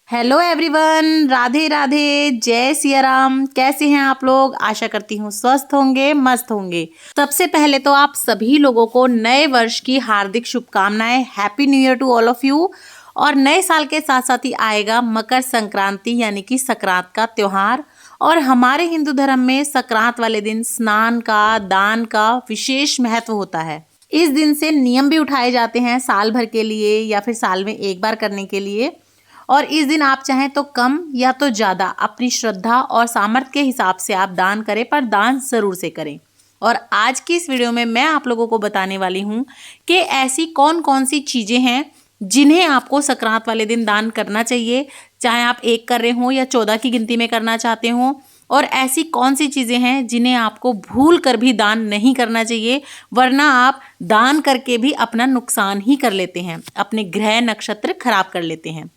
Hello everyone, Radhe Radhe, जय सिया राम। कैसे हैं आप लोग? आशा करती हूँ स्वस्थ होंगे, मस्त होंगे। सबसे पहले तो आप सभी लोगों को नए वर्ष की हार्दिक शुभकामनाएं। Happy new year to all of you. और नए साल के साथ साथ ही आएगा मकर संक्रांति यानी कि संक्रांत का त्योहार। और हमारे हिंदू धर्म में संक्रांत वाले दिन स्नान का, दान का विशेष महत्व होता है। इस दिन से नियम भी उठाए जाते हैं साल भर के लिए या फिर साल में एक बार करने के लिए। और इस दिन आप चाहें तो कम या तो ज़्यादा अपनी श्रद्धा और सामर्थ्य के हिसाब से आप दान करें, पर दान ज़रूर से करें। और आज की इस वीडियो में मैं आप लोगों को बताने वाली हूँ कि ऐसी कौन कौन सी चीज़ें हैं जिन्हें आपको संक्रांत वाले दिन दान करना चाहिए, चाहे आप एक कर रहे हो या 14 की गिनती में करना चाहते हो। और ऐसी कौन सी चीज़ें हैं जिन्हें आपको भूल कर भी दान नहीं करना चाहिए, वरना आप दान करके भी अपना नुकसान ही कर लेते हैं, अपने ग्रह नक्षत्र खराब कर लेते हैं।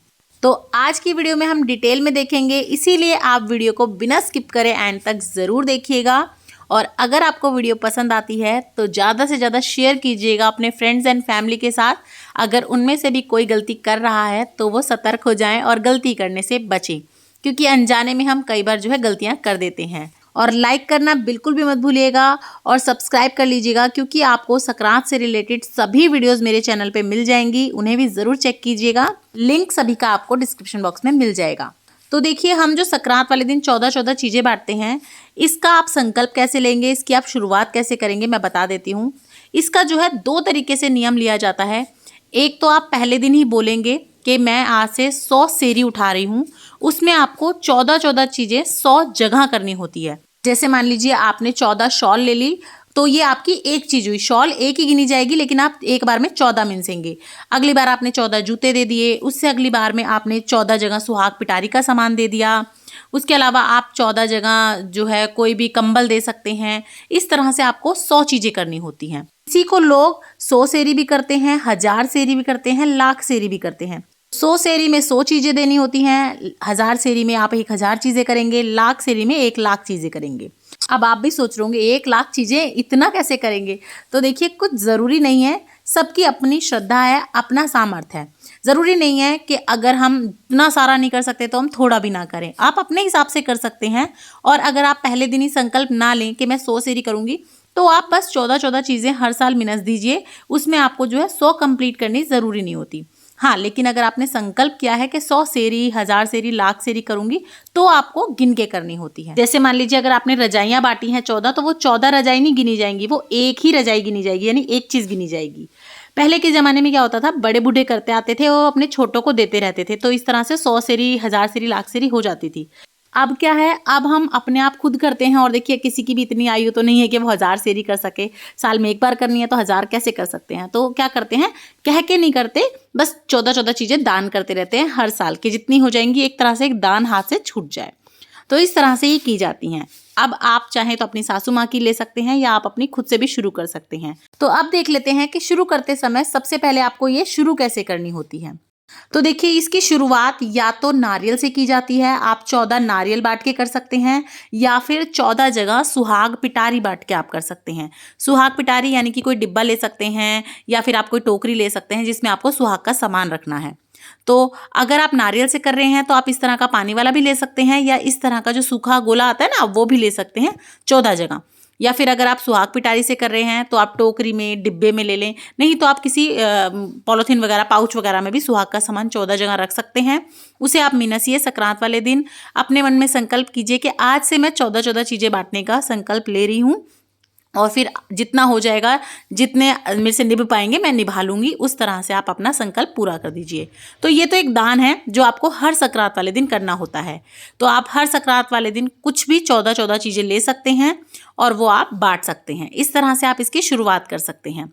तो आज की वीडियो में हम डिटेल में देखेंगे, इसीलिए आप वीडियो को बिना स्किप करें एंड तक ज़रूर देखिएगा। और अगर आपको वीडियो पसंद आती है तो ज़्यादा से ज़्यादा शेयर कीजिएगा अपने फ्रेंड्स एंड फैमिली के साथ। अगर उनमें से भी कोई गलती कर रहा है तो वो सतर्क हो जाएं और गलती करने से बचें, क्योंकि अनजाने में हम कई बार जो है गलतियाँ कर देते हैं। और लाइक करना बिल्कुल भी मत भूलिएगा और सब्सक्राइब कर लीजिएगा, क्योंकि आपको संक्रांत से रिलेटेड सभी वीडियोस मेरे चैनल पे मिल जाएंगी, उन्हें भी ज़रूर चेक कीजिएगा। लिंक सभी का आपको डिस्क्रिप्शन बॉक्स में मिल जाएगा। तो देखिए, हम जो संक्रांत वाले दिन 14 चीज़ें बांटते हैं, इसका आप संकल्प कैसे लेंगे, इसकी आप शुरुआत कैसे करेंगे, मैं बता देती हूँ। इसका जो है 2 तरीके से नियम लिया जाता है। एक तो आप पहले दिन ही बोलेंगे कि मैं आज से 100 सेरी उठा रही हूँ। उसमें आपको 14 चीज़ें 100 जगह करनी होती है। जैसे मान लीजिए आपने 14 शॉल ले ली, तो ये आपकी एक चीज़ हुई। शॉल एक ही गिनी जाएगी, लेकिन आप एक बार में 14 मिनसेंगे। अगली बार आपने 14 जूते दे दिए, उससे अगली बार में आपने 14 जगह सुहाग पिटारी का सामान दे दिया। उसके अलावा आप 14 जगह जो है कोई भी कंबल दे सकते हैं। इस तरह से आपको 100 चीज़ें करनी होती हैं। इसी को लोग 100 सेरी भी करते हैं, 1000 सेरी भी करते हैं, लाख सेरी भी करते हैं। 100 सेरी में 100 चीज़ें देनी होती हैं, 1000 सेरी में आप 1000 चीज़ें करेंगे, लाख सेरी में 1 लाख चीज़ें करेंगे। अब आप भी सोच रहे होंगे 1 लाख चीज़ें इतना कैसे करेंगे? तो देखिए, कुछ ज़रूरी नहीं है, सबकी अपनी श्रद्धा है, अपना सामर्थ्य है। ज़रूरी नहीं है कि अगर हम इतना सारा नहीं कर सकते तो हम थोड़ा भी ना करें, आप अपने हिसाब से कर सकते हैं। और अगर आप पहले दिन ही संकल्प ना लें कि मैं 100 सेरी करूँगी, तो आप बस 14 चीज़ें हर साल मिनस दीजिए। उसमें आपको जो है 100 कंप्लीट करनी ज़रूरी नहीं होती। हाँ, लेकिन अगर आपने संकल्प किया है कि 100 सेरी, 1000 सेरी, लाख सेरी करूंगी, तो आपको गिन के करनी होती है। जैसे मान लीजिए अगर आपने रजाइयाँ बांटी हैं 14, तो वो 14 रजाई नहीं गिनी जाएंगी, वो एक ही रजाई गिनी जाएगी, यानी एक चीज़ गिनी जाएगी। पहले के ज़माने में क्या होता था, बड़े बूढ़े करते आते थे, वो अपने छोटों को देते रहते थे, तो इस तरह से 100 सेरी, 1000 सेरी, लाख सेरी हो जाती थी। अब क्या है, अब हम अपने आप खुद करते हैं। और देखिए, किसी की भी इतनी आयु तो नहीं है कि वो 1000 सेरी कर सके। साल में एक बार करनी है तो 1000 कैसे कर सकते हैं? तो क्या करते हैं, कह के नहीं करते, बस 14 चीज़ें दान करते रहते हैं हर साल की। जितनी हो जाएंगी, एक तरह से एक दान हाथ से छूट जाए। तो इस तरह से ये की जाती हैं। अब आप चाहें तो अपनी सासू माँ की ले सकते हैं, या आप अपनी खुद से भी शुरू कर सकते हैं। तो अब देख लेते हैं कि शुरू करते समय सबसे पहले आपको ये शुरू कैसे करनी होती है। तो देखिए, इसकी शुरुआत या तो नारियल से की जाती है। आप 14 नारियल बांट के कर सकते हैं, या फिर 14 जगह सुहाग पिटारी बांट के आप कर सकते हैं। सुहाग पिटारी यानी कि कोई डिब्बा ले सकते हैं, या फिर आप कोई टोकरी ले सकते हैं जिसमें आपको सुहाग का सामान रखना है। तो अगर आप नारियल से कर रहे हैं तो आप इस तरह का पानी वाला भी ले सकते हैं, या इस तरह का जो सूखा गोला आता है ना, वो भी ले सकते हैं 14 जगह। या फिर अगर आप सुहाग पिटारी से कर रहे हैं तो आप टोकरी में, डिब्बे में ले लें। नहीं तो आप किसी पॉलीथीन वगैरह, पाउच वगैरह में भी सुहाग का सामान 14 जगह रख सकते हैं। उसे आप मिनसिए। संक्रांत वाले दिन अपने मन में संकल्प कीजिए कि आज से मैं 14 चीज़ें बांटने का संकल्प ले रही हूँ, और फिर जितना हो जाएगा, जितने मेरे से निभ पाएंगे मैं निभा लूँगी। उस तरह से आप अपना संकल्प पूरा कर दीजिए। तो ये तो एक दान है जो आपको हर संक्रांत वाले दिन करना होता है। तो आप हर संक्रांत वाले दिन कुछ भी 14 चीज़ें ले सकते हैं और वो आप बांट सकते हैं। इस तरह से आप इसकी शुरुआत कर सकते हैं।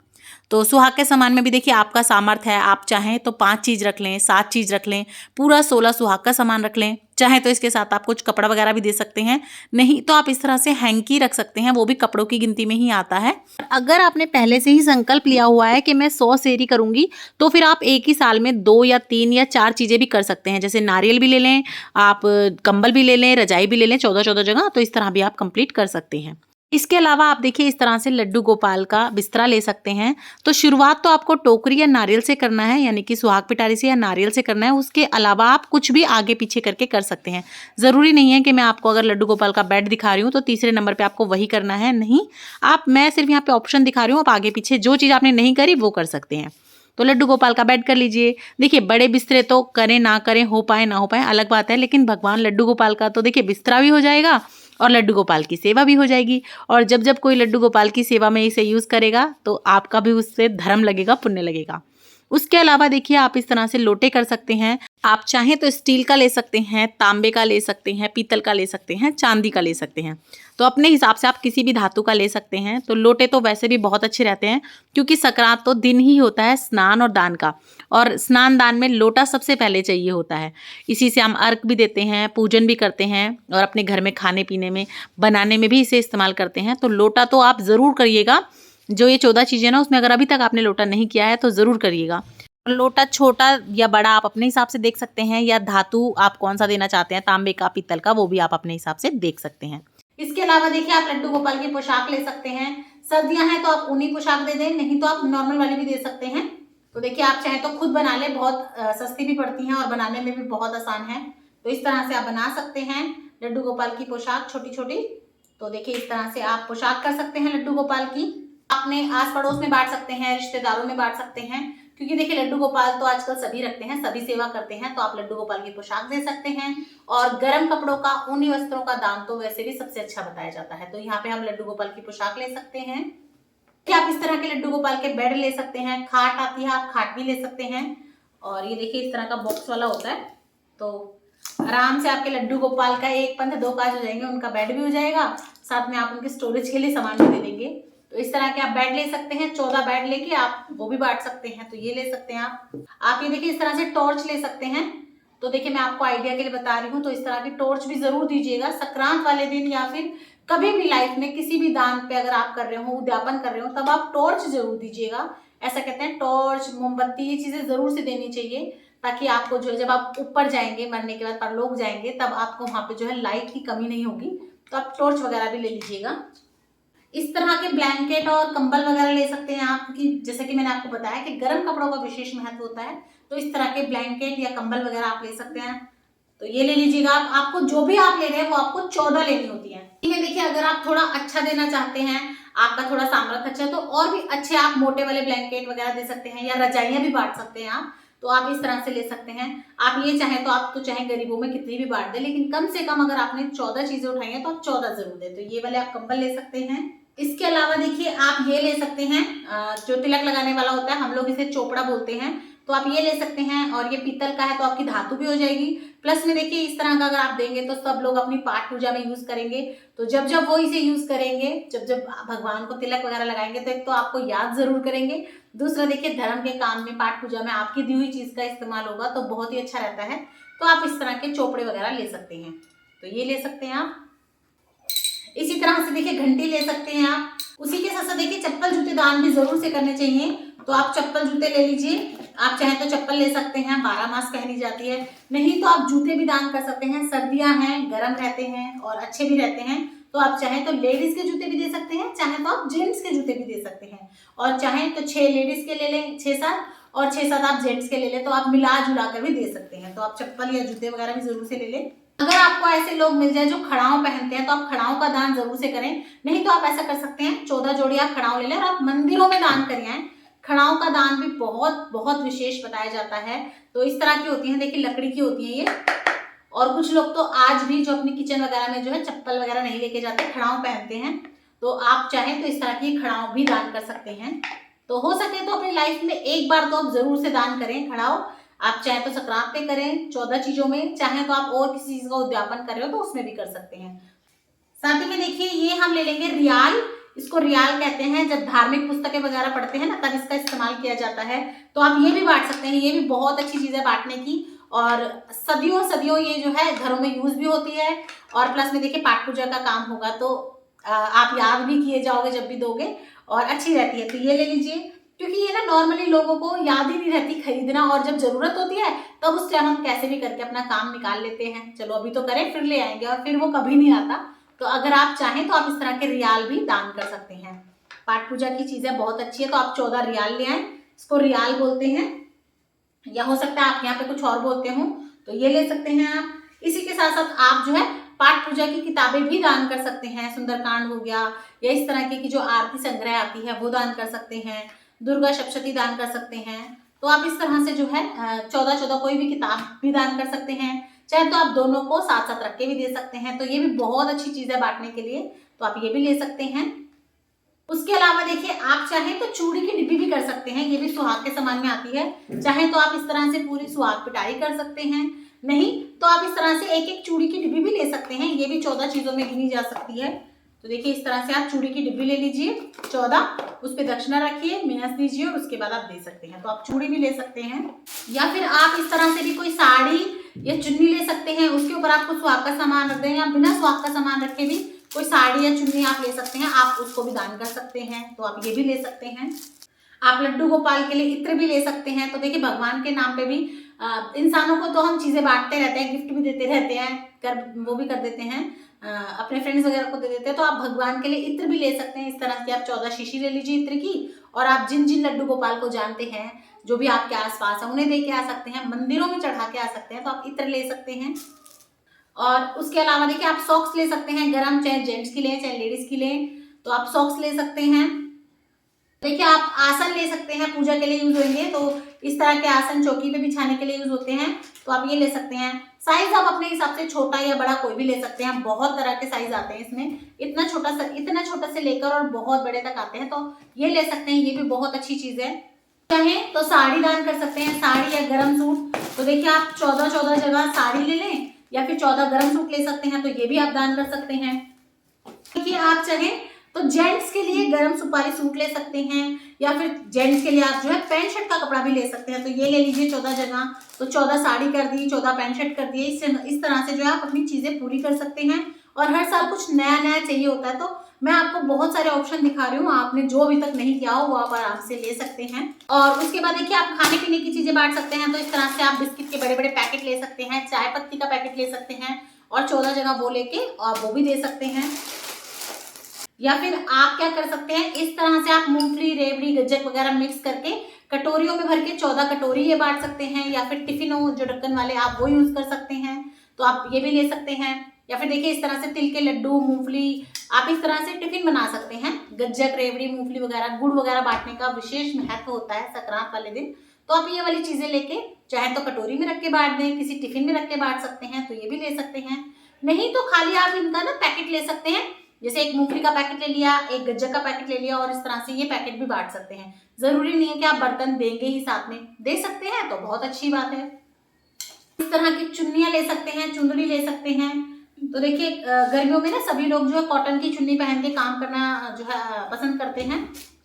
तो सुहाग के सामान में भी देखिए, आपका सामर्थ्य है, आप चाहें तो 5 चीज़ रख लें, 7 चीज़ रख लें, पूरा 16 सुहाग का सामान रख लें। चाहे तो इसके साथ आप कुछ कपड़ा वगैरह भी दे सकते हैं, नहीं तो आप इस तरह से हैंकी रख सकते हैं, वो भी कपड़ों की गिनती में ही आता है। अगर आपने पहले से ही संकल्प लिया हुआ है कि मैं 100 सेरी करूंगी, तो फिर आप एक ही साल में 2 या 3 या 4 चीज़ें भी कर सकते हैं। जैसे नारियल भी ले लें, आप कंबल भी ले लें, रजाई भी ले लें 14 जगह, तो इस तरह भी आप कंप्लीट कर सकते हैं। इसके अलावा आप देखिए इस तरह से लड्डू गोपाल का बिस्तरा ले सकते हैं। तो शुरुआत तो आपको टोकरी या नारियल से करना है, यानी कि सुहाग पिटारी से या नारियल से करना है। उसके अलावा आप कुछ भी आगे पीछे करके कर सकते हैं। ज़रूरी नहीं है कि मैं आपको अगर लड्डू गोपाल का बेड दिखा रही हूँ तो तीसरे नंबर पे आपको वही करना है, नहीं। मैं सिर्फ यहाँ पे ऑप्शन दिखा रही हूँ, आप आगे पीछे जो चीज़ आपने नहीं करी वो कर सकते हैं। तो लड्डू गोपाल का बेड कर लीजिए। देखिए बड़े बिस्तरे तो करें ना करें, हो पाए ना हो पाए अलग बात है, लेकिन भगवान लड्डू गोपाल का तो देखिए बिस्तरा भी हो जाएगा और लड्डू गोपाल की सेवा भी हो जाएगी। और जब जब कोई लड्डू गोपाल की सेवा में इसे यूज़ करेगा तो आपका भी उससे धर्म लगेगा, पुण्य लगेगा। उसके अलावा देखिए आप इस तरह से लोटे कर सकते हैं। आप चाहें तो स्टील का ले सकते हैं, तांबे का ले सकते हैं, पीतल का ले सकते हैं, चांदी का ले सकते हैं। तो अपने हिसाब से आप किसी भी धातु का ले सकते हैं। तो लोटे तो वैसे भी बहुत अच्छे रहते हैं, क्योंकि संक्रांत तो दिन ही होता है स्नान और दान का, और स्नान दान में लोटा सबसे पहले चाहिए होता है। इसी से हम अर्घ भी देते हैं, पूजन भी करते हैं, और अपने घर में खाने पीने में बनाने में भी इसे इस्तेमाल करते हैं। तो लोटा तो आप ज़रूर करिएगा। जो ये 14 चीज़ें ना, उसमें अगर अभी तक आपने लोटा नहीं किया है तो ज़रूर करिएगा। लोटा छोटा या बड़ा आप अपने हिसाब से देख सकते हैं, या धातु आप कौन सा देना चाहते हैं, तांबे का, पीतल का, वो भी आप अपने हिसाब से देख सकते हैं। इसके अलावा देखिए आप लड्डू गोपाल की पोशाक ले सकते हैं। सर्दियां हैं तो आप ऊनी पोशाक दे दें, नहीं तो आप नॉर्मल वाली भी दे सकते हैं। तो देखिए आप चाहे तो खुद बना ले, बहुत सस्ती भी पड़ती हैं और बनाने में भी बहुत आसान है। तो इस तरह से आप बना सकते हैं लड्डू गोपाल की पोशाक छोटी छोटी। तो देखिए इस तरह से आप पोशाक कर सकते हैं लड्डू गोपाल की। अपने आस पड़ोस में बांट सकते हैं, रिश्तेदारों में बांट सकते हैं, क्योंकि देखिए लड्डू गोपाल तो आजकल सभी रखते हैं, सभी सेवा करते हैं। तो आप लड्डू गोपाल की पोशाक दे सकते हैं। और गर्म कपड़ों का, ऊनी वस्त्रों का दान तो वैसे भी सबसे अच्छा बताया जाता है। तो यहाँ पे हम लड्डू गोपाल की पोशाक ले सकते हैं। कि आप इस तरह के लड्डू गोपाल के बेड ले सकते हैं। खाट आती है, आप खाट भी ले सकते हैं। और ये देखिए इस तरह का बॉक्स वाला होता है, तो आराम से आपके लड्डू गोपाल का एक पंथ दो काज हो जाएंगे, उनका बेड भी हो जाएगा, साथ में आप उनके स्टोरेज के लिए सामान भी दे देंगे। तो इस तरह के आप बेड ले सकते हैं। 14 बेड लेके आप वो भी बांट सकते हैं। तो ये ले सकते हैं आप ये देखिए इस तरह से टॉर्च ले सकते हैं। तो देखिए मैं आपको आइडिया के लिए बता रही हूँ, तो इस तरह की टॉर्च भी जरूर दीजिएगा संक्रांत वाले दिन, या फिर कभी भी लाइफ में किसी भी दान पे अगर आप कर रहे हो, उद्यापन कर रहे हो, तब आप टॉर्च जरूर दीजिएगा। ऐसा कहते हैं टॉर्च, मोमबत्ती, ये चीजें जरूर से देनी चाहिए, ताकि आपको जो है जब आप ऊपर जाएंगे, मरने के बाद परलोक जाएंगे, तब आपको वहां पे जो है लाइट की कमी नहीं होगी। तो आप टॉर्च वगैरह भी ले लीजिएगा। इस तरह के ब्लैंकेट और कंबल वगैरह ले सकते हैं आप, क्योंकि जैसे कि मैंने आपको बताया कि गर्म कपड़ों का विशेष महत्व होता है। तो इस तरह के ब्लैंकेट या कंबल वगैरह आप ले सकते हैं। तो ये ले लीजिएगा आप। आपको जो भी आप ले रहे हैं वो आपको 14 लेनी होती है। देखिए अगर आप थोड़ा अच्छा देना चाहते हैं, आपका थोड़ा सामर्थ्य अच्छा है, तो और भी अच्छे आप मोटे वाले ब्लैंकेट वगैरह दे सकते हैं, या रजाइयां भी बांट सकते हैं आप। तो आप इस तरह से ले सकते हैं। आप ये चाहें तो आप तो चाहे गरीबों में कितनी भी बांट दें, लेकिन कम से कम अगर आपने 14 चीजें उठाई हैं तो आप 14 जरूर दें। तो ये वाले आप कंबल ले सकते हैं। इसके अलावा देखिए आप ये ले सकते हैं, जो तिलक लगाने वाला होता है, हम लोग इसे चोपड़ा बोलते हैं। तो आप ये ले सकते हैं, और ये पीतल का है तो आपकी धातु भी हो जाएगी। प्लस में देखिए इस तरह का अगर आप देंगे तो सब लोग अपनी पाठ पूजा में यूज करेंगे। तो जब जब वो इसे यूज करेंगे, जब जब भगवान को तिलक वगैरह लगाएंगे, तो एक तो आपको याद जरूर करेंगे, दूसरा देखिए धर्म के काम में, पाठ पूजा में आपकी दी हुई चीज का इस्तेमाल होगा, तो बहुत ही अच्छा रहता है। तो आप इस तरह के चोपड़े वगैरह ले सकते हैं। तो ये ले सकते हैं आप। इसी तरह से देखिए घंटी ले सकते हैं आप। उसी के साथ साथ देखिए चप्पल जूते दान भी जरूर से करने चाहिए। तो आप चप्पल जूते ले लीजिए। आप चाहे तो चप्पल ले सकते हैं, 12 मास पहनी जाती है, नहीं तो आप जूते भी दान कर सकते हैं। सर्दियां हैं, गर्म रहते हैं और अच्छे भी रहते हैं। तो आप चाहे तो लेडीज के जूते भी दे सकते हैं, चाहे तो आप जेंट्स के जूते भी दे सकते हैं। और चाहे तो 6 लेडीज के ले लें, 6-7, और 6-7 आप जेंट्स के ले लें। तो आप मिला जुला कर भी दे सकते हैं। तो आप चप्पल या जूते वगैरह भी जरूर से ले लें। अगर आपको ऐसे लोग मिल जाए जो खड़ाओं पहनते हैं, तो आप खड़ाओं का दान जरूर से करें। नहीं तो आप ऐसा कर सकते हैं, 14 जोड़ी आप खड़ाओं ले लें और आप मंदिरों में दान करिए आए। खड़ाओं का दान भी बहुत बहुत विशेष बताया जाता है। तो इस तरह की होती है, देखिए लकड़ी की होती है ये। और कुछ लोग तो आज भी जो अपनी किचन वगैरह में जो है चप्पल वगैरह नहीं लेके जाते, खड़ाओं पहनते हैं। तो आप चाहें तो इस तरह की खड़ाओं भी दान कर सकते हैं। तो हो सके तो अपनी लाइफ में एक बार तो आप जरूर से दान करें खड़ाओं। आप चाहे तो संक्रांत पे करें 14 चीजों में, चाहे तो आप और किसी चीज का उद्यापन कर रहे हो तो उसमें भी कर सकते हैं। साथ ही में देखिए ये हम ले लेंगे रियाल। इसको रियाल कहते हैं। जब धार्मिक पुस्तकें वगैरह पढ़ते हैं ना, तब इसका इस्तेमाल किया जाता है। तो आप ये भी बांट सकते हैं। ये भी बहुत अच्छी चीज है बांटने की, और सदियों सदियों ये जो है घरों में यूज भी होती है। और प्लस में देखिए पाठ पूजा का काम होगा तो आप याद भी किए जाओगे जब भी दोगे, और अच्छी रहती है। तो ये ले लीजिए, क्योंकि ये ना नॉर्मली लोगों को याद ही नहीं रहती खरीदना, और जब जरूरत होती है तब उस टाइम हम कैसे भी करके अपना काम निकाल लेते हैं, चलो अभी तो करें फिर ले आएंगे, और फिर वो कभी नहीं आता। तो अगर आप चाहें तो आप इस तरह के रियाल भी दान कर सकते हैं। पाठ पूजा की चीजें बहुत अच्छी है, तो आप 14 रियाल ले आए, इसको रियाल बोलते हैं, या हो सकता है आप यहाँ पे कुछ और बोलते हो, तो ये ले सकते हैं आप। इसी के साथ साथ आप जो है पाठ पूजा की किताबें भी दान कर सकते हैं। सुंदरकांड हो गया, या इस तरह की जो आरती संग्रह आती है वो दान कर सकते हैं। दुर्गा सप्तशती दान कर सकते हैं। तो आप इस तरह से जो है 14 कोई भी किताब भी दान कर सकते हैं। चाहे तो आप दोनों को साथ साथ रख के भी दे सकते हैं, तो ये भी बहुत अच्छी चीज है बांटने के लिए, तो आप ये भी ले सकते हैं। उसके अलावा देखिए, आप चाहें तो चूड़ी की डिब्बी भी कर सकते हैं, ये भी सुहाग के सामान में आती है। चाहे तो आप इस तरह से पूरी सुहाग पिटाई कर सकते हैं, नहीं तो आप इस तरह से एक एक चूड़ी की डिब्बी भी ले सकते हैं, ये भी 14 चीजों में गिनी जा सकती है। तो देखिए इस तरह से आप चूड़ी की डिब्बी ले लीजिए 14, उस पर दक्षिणा रखिए, मेहनत दीजिए और उसके बाद आप दे सकते हैं। तो आप चूड़ी भी ले सकते हैं, या फिर आप इस तरह से भी कोई साड़ी या चुन्नी ले सकते हैं, उसके ऊपर आपको सुहाग का सामान रख दें, या बिना सुहाग का सामान रखे भी कोई साड़ी या चुन्नी आप ले सकते हैं, आप उसको भी दान कर सकते हैं, तो आप ये भी ले सकते हैं। आप लड्डू गोपाल के लिए इत्र भी ले सकते हैं। तो देखिए भगवान के नाम पे भी इंसानों को तो हम चीजें बांटते रहते हैं, गिफ्ट भी देते रहते हैं, वो भी कर देते हैं, अपने फ्रेंड्स वगैरह को दे देते हैं। तो आप भगवान के लिए इत्र भी ले सकते हैं। इस तरह की आप 14 शीशी ले लीजिए इत्र की, और आप जिन जिन लड्डू गोपाल को जानते हैं, जो भी आपके आसपास है, उन्हें दे के आ सकते हैं, मंदिरों में चढ़ा के आ सकते हैं, तो आप इत्र ले सकते हैं। और उसके अलावा देखिए आप सॉक्स ले सकते हैं गरम, चाहे जेंट्स की लें चाहे लेडीज की लें, तो आप सॉक्स ले सकते हैं। देखिए आप आसन ले सकते हैं, पूजा के लिए यूज होंगे, तो इस तरह के आसन चौकी पे बिछाने के लिए यूज होते हैं, तो आप ये ले सकते हैं। साइज आप अपने हिसाब से छोटा या बड़ा कोई भी ले सकते हैं, बहुत तरह के साइज आते हैं इसमें, इतना छोटा से लेकर और बहुत बड़े तक आते हैं, तो ये ले सकते हैं, ये भी बहुत अच्छी चीज है। चाहें तो साड़ी दान कर सकते हैं, साड़ी या गरम सूट। तो देखिए आप 14 जगह साड़ी ले लें, या फिर 14 गरम सूट ले सकते हैं, तो ये भी आप दान कर सकते हैं। देखिए आप चाहें तो जेंट्स के लिए गरम सुपारी सूट ले सकते हैं, या फिर जेंट्स के लिए आप जो है पैंट शर्ट का कपड़ा भी ले सकते हैं, तो ये ले लीजिए 14 जगह। तो 14 साड़ी कर दी, 14 पैंट शर्ट कर दिए, इस तरह से जो है आप अपनी चीजें पूरी कर सकते हैं। और हर साल कुछ नया नया चाहिए होता है, तो मैं आपको बहुत सारे ऑप्शन दिखा रही हूँ, आपने जो अभी तक नहीं किया हो वो आप आराम से ले सकते हैं। और उसके बाद देखिए आप खाने पीने की चीजें बांट सकते हैं, तो इस तरह से आप बिस्किट के बड़े बड़े पैकेट ले सकते हैं, चाय पत्ती का पैकेट ले सकते हैं, और 14 जगह वो लेके और वो भी दे सकते हैं। या फिर आप क्या कर सकते हैं, इस तरह से आप मूंगफली, रेवड़ी, गज्जक वगैरह मिक्स करके कटोरियों में भर के 14 कटोरी ये बांट सकते हैं, या फिर टिफिन हो जो ढक्कन वाले, आप वो यूज कर सकते हैं, तो आप ये भी ले सकते हैं। या फिर देखिए इस तरह से तिल के लड्डू, मूंगफली, आप इस तरह से टिफिन बना सकते हैं। गज्जक, रेवड़ी, मूंगफली वगैरह, गुड़ वगैरह बांटने का विशेष महत्व होता है संक्रांत वाले दिन, तो आप ये वाली चीजें लेके चाहे तो कटोरी में रख के बांट दें, किसी टिफिन में रख के बांट सकते हैं, तो ये भी ले सकते हैं। नहीं तो खाली आप इनका ना पैकेट ले सकते हैं, जैसे एक मूंगफली का पैकेट ले लिया, एक गज्जक का पैकेट ले लिया, और इस तरह से ये पैकेट भी बांट सकते हैं। जरूरी नहीं है कि आप बर्तन देंगे ही, साथ में दे सकते हैं तो बहुत अच्छी बात है। इस तरह की चुन्नियां ले सकते हैं, चुंदड़ी ले सकते हैं। तो देखिए गर्मियों में ना सभी लोग जो है कॉटन की चुन्नी पहन के काम करना जो है पसंद करते हैं,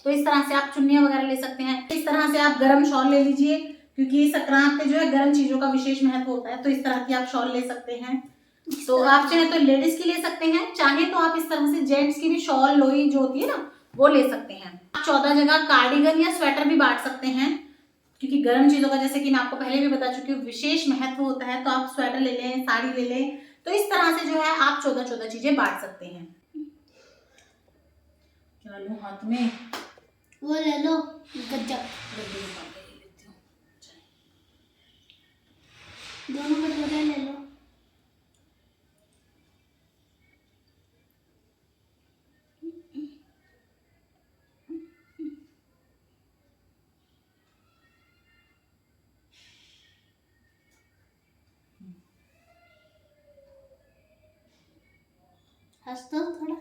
तो इस तरह से आप चुन्नियां वगैरह ले सकते हैं। इस तरह से आप गर्म शॉल ले लीजिए, क्योंकि संक्रांत पे जो है गर्म चीजों का विशेष महत्व होता है, तो इस तरह की आप शॉल ले सकते हैं। तो आप चाहे तो लेडीज की ले सकते हैं, चाहे तो आप इस तरह से जेंट्स की भी शॉल, लोई जो होती है ना, वो ले सकते हैं। आप 14 जगह कार्डिगन या स्वेटर भी बांट सकते हैं, क्योंकि गर्म चीजों का, जैसे कि मैं आपको पहले भी बता चुकी हूँ, विशेष महत्व होता है, तो आप स्वेटर ले लें, साड़ी ले लें, तो इस तरह से जो है आप 14 चीजें बांट सकते हैं। क्या लो हाथ में, वो ले लो गज्जक, दोनों कटोरे ले लो। हंस दो थोड़ा।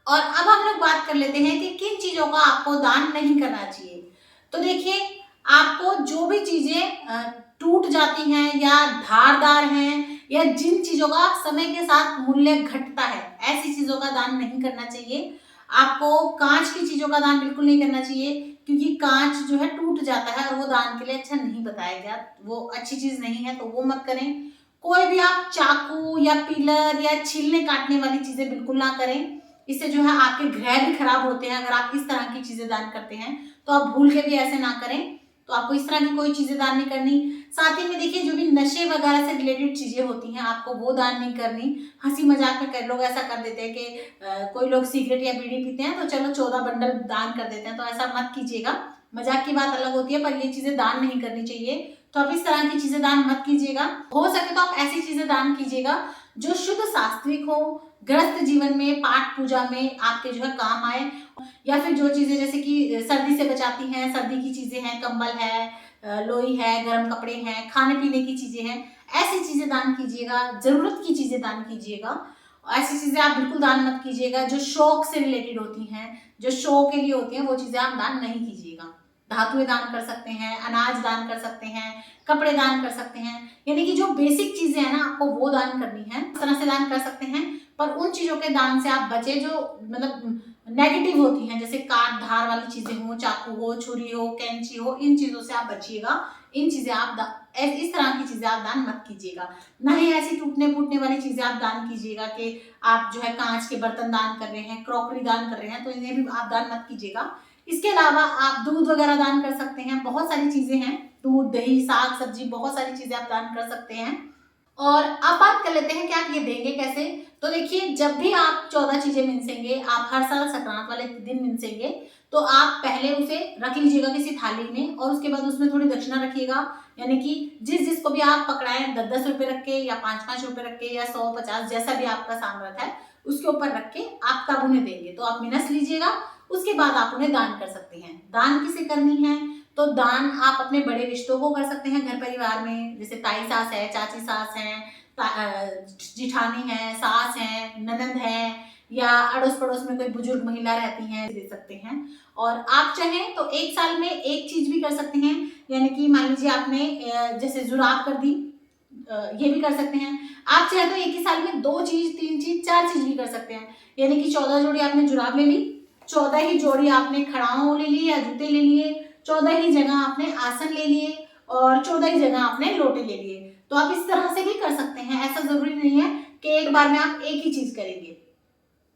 और अब हम लोग बात कर लेते हैं कि किन चीजों का आपको दान नहीं करना चाहिए। तो देखिए आपको जो भी चीजें टूट जाती हैं या धारदार हैं, या जिन चीजों का समय के साथ मूल्य घटता है, ऐसी चीजों का दान नहीं करना चाहिए। आपको कांच की चीजों का दान बिल्कुल नहीं करना चाहिए, क्योंकि कांच जो है टूट जाता है और वो दान के लिए अच्छा नहीं बताया गया, वो अच्छी चीज नहीं है, तो वो मत करें। कोई भी आप चाकू या पिलर या छीलने काटने वाली चीजें बिल्कुल ना करें, इससे जो है आपके ग्रह भी खराब होते हैं। अगर आप इस तरह की चीजें दान करते हैं तो आप भूल के भी ऐसे ना करें। तो आपको इस तरह की कोई चीजें दान नहीं करनी। साथ ही में देखिए जो भी नशे वगैरह से रिलेटेड चीजें होती हैं आपको वो दान नहीं करनी। हंसी मजाक में कई लोग ऐसा कर देते हैं कि कोई लोग सिगरेट या बीड़ी पीते हैं तो चलो 14 बंडल दान कर देते हैं, तो ऐसा मत कीजिएगा। मजाक की बात अलग होती है, पर ये चीजें दान नहीं करनी चाहिए। तो आप इस तरह की चीजें दान मत कीजिएगा। हो सके तो आप ऐसी चीजें दान कीजिएगा जो शुद्ध सात्विक हो, गृहस्थ जीवन में पाठ पूजा में आपके जो है काम आए, या फिर जो चीजें जैसे कि सर्दी से बचाती हैं, सर्दी की चीजें हैं, कंबल है, लोई है, गर्म कपड़े हैं, खाने पीने की चीजें हैं, ऐसी चीजें दान कीजिएगा। जरूरत की चीजें दान कीजिएगा। ऐसी चीजें आप बिल्कुल दान मत कीजिएगा जो शौक से रिलेटेड होती हैं, जो शो के लिए होती हैं, वो चीजें आप दान नहीं कीजिएगा। धातुएं दान कर सकते हैं, अनाज दान कर सकते हैं, कपड़े दान कर सकते हैं, यानी कि जो बेसिक चीजें हैं ना आपको वो दान करनी है, इस तरह से दान कर सकते हैं। पर उन चीजों के दान से आप बचे जो मतलब नेगेटिव होती हैं, जैसे काट धार वाली चीजें हो, चाकू हो, छुरी हो, कैंची हो, इन चीजों से आप बचिएगा। इन चीजें आप इस तरह की चीजें आप दान मत कीजिएगा। ना ही ऐसी टूटने फूटने वाली चीजें आप दान कीजिएगा कि आप जो है कांच के बर्तन दान कर रहे हैं, क्रॉकरी दान कर रहे हैं, तो इन्हें भी आप दान मत कीजिएगा। इसके अलावा आप दूध वगैरह दान कर सकते हैं। बहुत सारी चीजें हैं, दूध, दही, साग सब्जी, बहुत सारी चीजें आप दान कर सकते हैं। और अब बात कर लेते हैं कि आप ये देंगे कैसे। तो देखिए, जब भी आप 14 चीजें मिनसेंगे, आप हर साल संक्रांत वाले दिन मिनसेंगे, तो आप पहले उसे रख लीजिएगा किसी थाली में, और उसके बाद उसमें थोड़ी दक्षिणा रखिएगा। यानी कि जिसको भी आप पकड़ाएं, 10-10 रुपए रख के या 5-5 रुपए रख के या 100-50, जैसा भी आपका सामर्थ्य है उसके ऊपर रख के आप तब उन्हें देंगे। तो आप मिनस लीजिएगा, उसके बाद आप उन्हें दान कर सकते हैं। दान किसे करनी है, तो दान आप अपने बड़े रिश्तों को कर सकते हैं घर परिवार में, जैसे ताई सास है, चाची सास है, जिठानी है, सास है, ननंद है, या अड़ोस पड़ोस में कोई बुजुर्ग महिला रहती हैं, दे सकते हैं। और आप चाहें तो एक साल में एक चीज भी कर सकते हैं, यानी कि मान लीजिए आपने जैसे जुराब कर दी, ये भी कर सकते हैं। आप चाहे तो एक ही साल में 2 चीज, 3 चीज, 4 चीज भी कर सकते हैं। यानी कि 14 जोड़ी आपने जुराब ले ली, 14 ही जोड़ी आपने खड़ाओं ले ली या जूते ले लिए, 14 ही जगह आपने आसन ले लिए, और 14 ही जगह आपने लोटे ले लिए। तो आप इस तरह से भी कर सकते हैं। ऐसा जरूरी नहीं है कि एक बार में आप एक ही चीज करेंगे।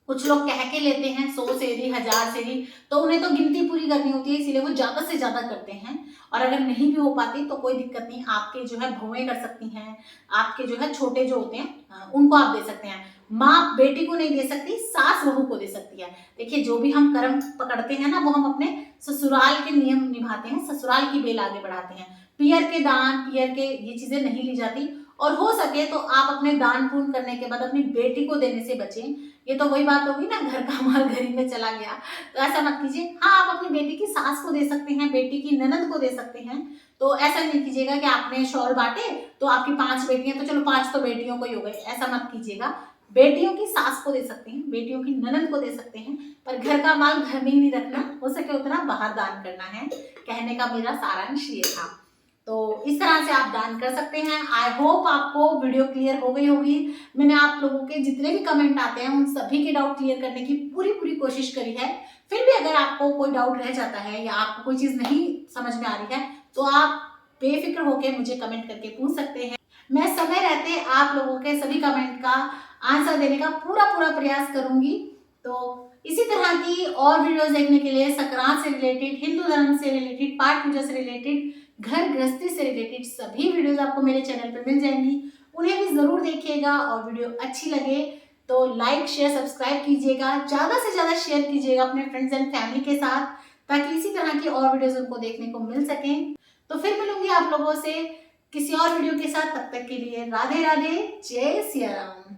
कुछ लोग कह के लेते हैं 100 सेरी, 1000 सेरी, तो उन्हें तो गिनती पूरी करनी होती है, इसीलिए वो ज्यादा से ज्यादा करते हैं। और अगर नहीं भी हो पाती तो कोई दिक्कत नहीं, आपके जो है बहुएं कर सकती हैं, आपके जो है छोटे जो होते हैं उनको आप दे सकते हैं। माँ बेटी को नहीं दे सकती, सास बहू को दे सकती है। देखिए, जो भी हम कर्म पकड़ते हैं ना, वो हम अपने ससुराल के नियम निभाते हैं, ससुराल की बेल आगे बढ़ाते हैं। पियर के दान, पियर के ये चीजें नहीं ली जाती। और हो सके तो आप अपने दान पूर्ण करने के बाद अपनी बेटी को देने से बचें। ये तो वही बात होगी ना, घर का माल घर ही में चला गया, तो ऐसा मत कीजिए। हाँ, आप अपनी बेटी की सास को दे सकते हैं, बेटी की ननद को दे सकते हैं। तो ऐसा नहीं कीजिएगा कि आपने शौल बांटे तो आपकी 5 बेटियां, तो चलो 5 तो बेटियों को ही हो गए, ऐसा मत कीजिएगा। बेटियों की सास को दे सकते हैं, बेटियों की ननद को दे सकते हैं, पर घर का माल घर में ही नहीं रखना, हो सके उतना बाहर दान करना है। कहने का मेरा सारांश ये था। तो इस तरह से आप दान कर सकते हैं। आई होप आपको वीडियो क्लियर हो गई होगी। मैंने आप लोगों के जितने भी कमेंट आते हैं उन सभी के डाउट क्लियर करने की पूरी कोशिश करी है। फिर भी अगर आपको कोई डाउट रह जाता है या आपको कोई चीज नहीं समझ में आ रही है, तो आप बेफिक्र होकर मुझे कमेंट करके पूछ सकते हैं। मैं समय रहते आप लोगों के सभी कमेंट का आंसर देने का पूरा प्रयास करूंगी। तो इसी तरह की और वीडियोस देखने के लिए संक्रांत से रिलेटेड, हिंदू धर्म से रिलेटेड, पाठ पूजा से रिलेटेड, घर गृहस्थी से रिलेटेड सभी वीडियोस आपको मेरे चैनल पर मिल जाएंगी। उन्हें भी जरूर देखिएगा, और वीडियो अच्छी लगे तो लाइक शेयर सब्सक्राइब कीजिएगा, ज्यादा से ज्यादा शेयर कीजिएगा अपने फ्रेंड्स एंड फैमिली के साथ, ताकि इसी तरह की और वीडियोस उनको देखने को मिल सकें। तो फिर मिलूंगी आप लोगों से किसी और वीडियो के साथ। तब तक के लिए राधे राधे, जय सिया राम।